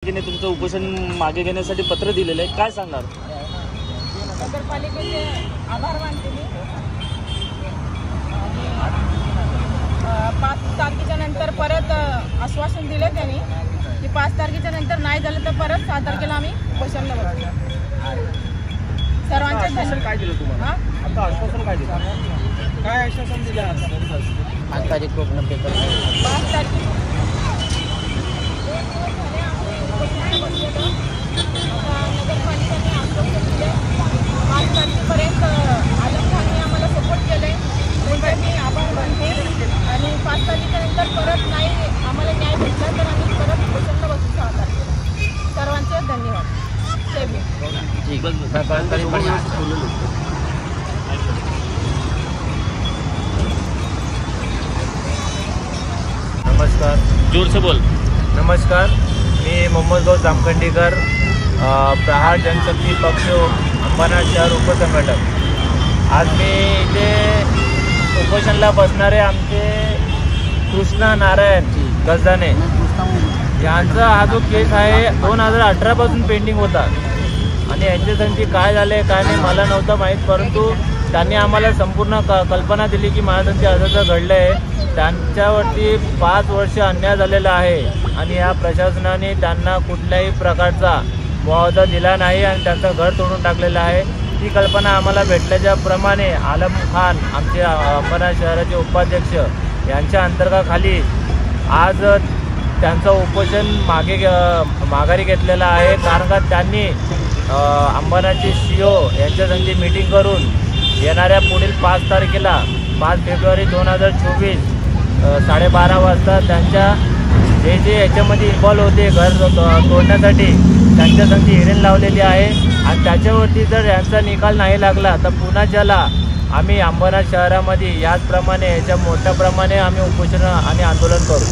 तुमचं उपोषण मागे घेण्यासाठी पत्र दिलेलं आहे, काय सांगणार? नगरपालिकेचे आभार मानते मी। 5 तारखेच्या नंतर परत आश्वासन दिले त्यांनी की 5 तारखेच्या नंतर नाही झालं तर परत 6 तारखेला आम्ही उपोषणला बसू। सर्वांचे धन्यवाद। काय दिलं तुम्हाला? आता आश्वासन काय दिलं? काय आश्वासन दिलं आता? 5 तारीख को अपना पेपर 5 तारखेला नगरपालिकेने आश्वासन दिले 5 तारखेपर्यंत आलम खानने आम्हाला सपोर्ट केले, त्यांचे मी आभार मानते। आणि 5 तारखेनंतर परत नाही आम्हाला न्याय भेटला तर आम्ही परत उपोषणला बसू 6 तारखेला। सर्वांचे धन्यवाद। नमस्कार, जोर से बोल। नमस्कार, मी मोहम्मद गौस जामखंडीकर, प्रहार जनशक्ती पक्ष अंबरनाथ शहर उपसंघटक। आज मी इथे उपोषणला बसणारे आमचे कृष्णा नारायण गजदाने यांचा हा जो केस आहे 2018 पासून पेंडिंग होता आणि यांच्यासाठी काय झाले काय नाही मला नव्हतं माहीत, परंतु त्यांनी आम्हाला संपूर्ण कल्पना दिली की माझ्यासाठी असं घडलं आहे। त्यांच्यावरती 5 वर्ष अन्याय झालेला आहे आणि या प्रशासनाने त्यांना कुठल्याही प्रकारचा मुआवजा दिला नाही आणि त्यांचं घर तोडून टाकलेलं आहे। ती कल्पना आम्हाला भेटल्याच्याप्रमाणे आलम खान आमचे अंबरनाथ शहराचे उपाध्यक्ष यांच्या अंतर्गताखाली आज त्यांचं उपोषण माघारी घेतलेलं आहे। कारण का त्यांनी अंबरनाथचे CEO यांच्यासंगी मीटिंग करून येणाऱ्या पुढील 5 तारखेला 5 फेब्रुवारी 2024 12:30 वाजता त्यांच्या जे याच्यामध्ये इन्व्हॉल्व होते घर तोडण्यासाठी त्यांच्यासंगी हिरीन लावलेली आहे आणि त्याच्यावरती जर यांचा निकाल नाही लागला तर पुन्हा ज्याला आम्ही अंबरनाथ शहरामध्ये याचप्रमाणे याच्या मोठ्या प्रमाणे आम्ही उपोषण आणि आंदोलन करू।